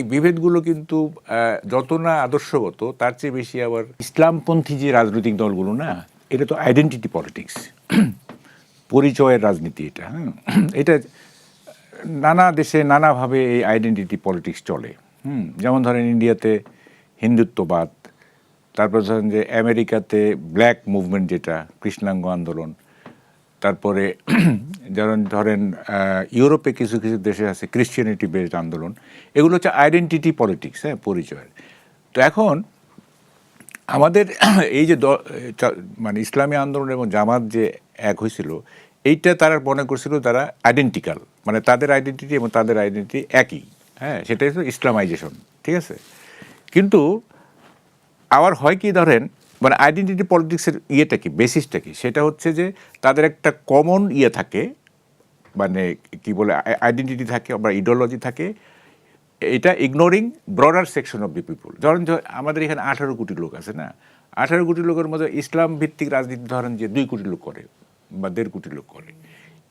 এই বিভেদগুলো কিন্তু যত না আদর্শগত তার চেয়ে বেশি আবার ইসলামপন্থী যে রাজনৈতিক দলগুলো না, এটা তো আইডেন্টিটি পলিটিক্স, পরিচয়ের রাজনীতি এটা। হ্যাঁ, এটা নানা দেশে নানাভাবে এই আইডেন্টিটি পলিটিক্স চলে। যেমন ধরেন ইন্ডিয়াতে হিন্দুত্ববাদ, তারপর ধরেন যে আমেরিকাতে ব্ল্যাক মুভমেন্ট যেটা কৃষ্ণাঙ্গ আন্দোলন, তারপরে যেমন ধরেন ইউরোপে কিছু কিছু দেশে আছে ক্রিশ্চিয়ানিটি বেসড আন্দোলন। এগুলো হচ্ছে আইডেন্টিটি পলিটিক্স, হ্যাঁ, পরিচয়ের। তো এখন আমাদের এই যে মানে ইসলামী আন্দোলন এবং জামাত যে এক হয়েছিল, এইটা তারা মনে করছিল তারা আইডেন্টিক্যাল, মানে তাদের আইডেন্টিটি এবং তাদের আইডেন্টিটি একই। হ্যাঁ, সেটাই হচ্ছে ইসলামাইজেশন, ঠিক আছে। কিন্তু আবার হয় কি, ধরেন মানে আইডেন্টিটি পলিটিক্সের ইয়েটা কি, বেসিসটা কি, সেটা হচ্ছে যে তাদের একটা কমন ইয়ে থাকে, মানে কি বলে আইডেন্টিটি থাকে বা ইডিওলজি থাকে, এটা ignoring broader section of the people. ধরেন আমাদের এখানে 18 কোটি লোক আছে না, 18 কোটি লোকের মধ্যে ইসলাম ভিত্তিক রাজনীতি ধরেন যে 2 কোটি লোক করে বা 1.5 কোটি লোক করে।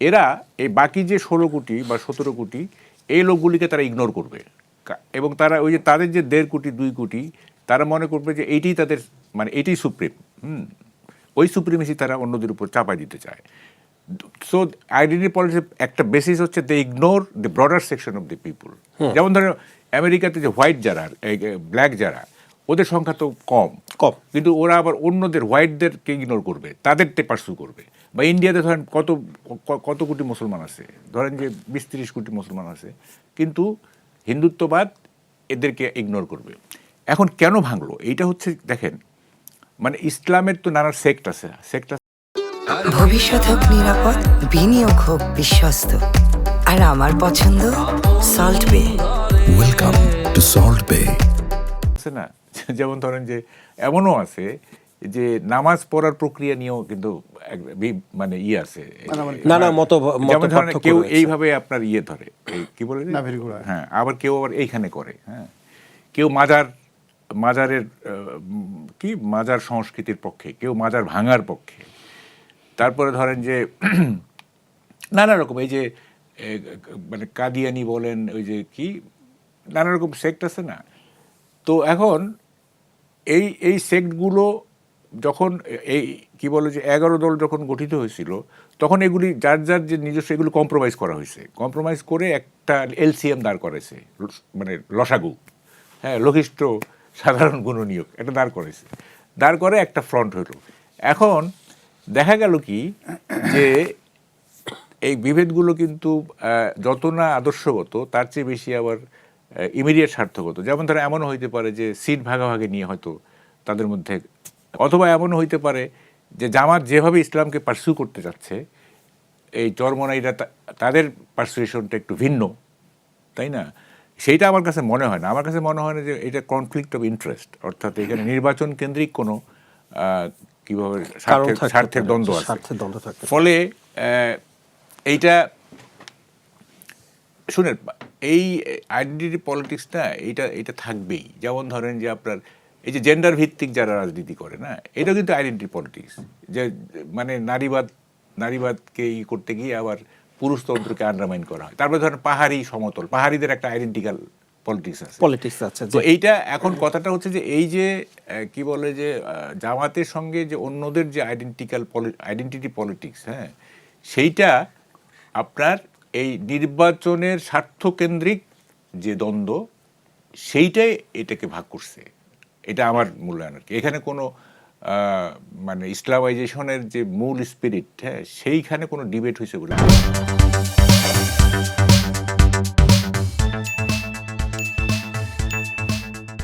এরা এই বাকি যে 16 কোটি বা 17 কোটি এই লোকগুলিকে তারা ইগনোর করবে, এবং তারা ওই যে তাদের যে 1.5 কোটি 2 কোটি তারা মনে করবে যে এইটাই তাদের, মানে এইটাই সুপ্রিম। ওই সুপ্রিমেসি তারা অন্যদের উপর চাপাই দিতে চায়। সো আইডেন্টিটি পলিটিক্সের একটা বেসিস হচ্ছে they ignore the broader section of the people. যেমন ধরেন আমেরিকাতে যে হোয়াইট যারা, ব্ল্যাক যারা, ওদের সংখ্যা তো কম, কিন্তু ওরা আবার অন্যদের হোয়াইটদেরকে ইগনোর করবে, তাদেরকে পার্সু করবে। বা ইন্ডিয়াতে ধরেন কত কোটি মুসলমান আছে, ধরেন যে 20-30 কোটি মুসলমান আছে, কিন্তু হিন্দুত্ববাদ এদেরকে ইগনোর করবে। এখন কেন ভাঙলো এইটা হচ্ছে, দেখেন মানে ইসলামের তো নানা সেক্ট আছে, ভবিষ্যৎ হোক নিরাপদ, বিনিয়োগ হোক বিশ্বস্ত, আর আমার পছন্দ সল্ট বে। ওয়েলকাম টু সল্ট বে। আছে না, যেমন ধরেন যে এমনও আছে যে নামাজ পড়ার প্রক্রিয়া নিয়েও কিন্তু মানে ইয়ে আছে, নানা মত, যেমন ধরেন কেউ এইভাবে আপনার ইয়ে ধরে, কি বলে, হ্যাঁ, আবার কেউ আবার এইখানে করে, হ্যাঁ, কেউ মাজারের কি মাজার সংস্কৃতির পক্ষে, কেউ মাজার ভাঙার পক্ষে। তারপরে ধরেন যে নানা রকম এই যে মানে কাদিয়ানি বলেন, ওই যে কি নানা রকম সেক্ট আছে না। তো এখন এই সেক্টগুলো যখন এই কি বলে যে 11 দল যখন গঠিত হয়েছিল, তখন এগুলি যার যার যে নিজস্ব এগুলো কম্প্রোমাইজ করা হয়েছে, কম্প্রোমাইজ করে একটা এলসিএম দাঁড় করেছে, মানে লসাগু, হ্যাঁ, লঘিষ্ঠ সাধারণ গুণনীয়ক, এটা দাঁড় করে একটা ফ্রন্ট হইল। এখন দেখা গেল কি যে এই বিভেদগুলো কিন্তু যত না আদর্শগত তার চেয়ে বেশি আবার ইমিডিয়েট স্বার্থগত। যেমন ধরো এমনও হইতে পারে যে সিট ভাগাভাগি নিয়ে হয়তো তাদের মধ্যে, অথবা এমনও হইতে পারে যে জামাত যেভাবে ইসলামকে পার্সিউ করতে যাচ্ছে, এই চরমনাইরা তাদের পার্সুয়েশনটা একটু ভিন্ন, তাই না? সেইটা আমার কাছে মনে হয় না। আমার কাছে মনে হয় না যে এটা কনফ্লিক্ট অফ ইন্টারেস্ট, অর্থাৎ এখানে নির্বাচন কেন্দ্রিক কোনো কীভাবে স্বার্থের দ্বন্দ্ব আছে। ফলে এইটা শুনেন, এই আইডেন্টিটি পলিটিক্সটা এইটা থাকবেই। যেমন ধরেন যে আপনার এই যে জেন্ডার ভিত্তিক যারা রাজনীতি করে না, এটাও কিন্তু আইডেন্টিটি পলিটিক্স, যে মানে নারীবাদকে করতে গিয়ে আবার পুরুষতন্ত্রকে আন্ডারমাইন করা হয়। তারপরে ধরেন পাহাড়ি সমতল, পাহাড়িদের একটা আইডেন্টিক্যাল পলিটিক্স আছে। তো এইটা এখন কথাটা হচ্ছে যে এই যে কি বলে যে জামাতের সঙ্গে যে অন্যদের যে আইডেন্টিটি পলিটিক্স, হ্যাঁ, সেইটা আপনার এই নির্বাচনের স্বার্থকেন্দ্রিক যে দ্বন্দ্ব, সেইটাই এটাকে ভাগ করছে। এটা আমার মূল্যায়ন আর কি। এখানে কোনো মানে ইসলামাইজেশনের যে মূল স্পিরিট, হ্যাঁ, সেইখানে কোনো ডিবেট হয়েছে বলে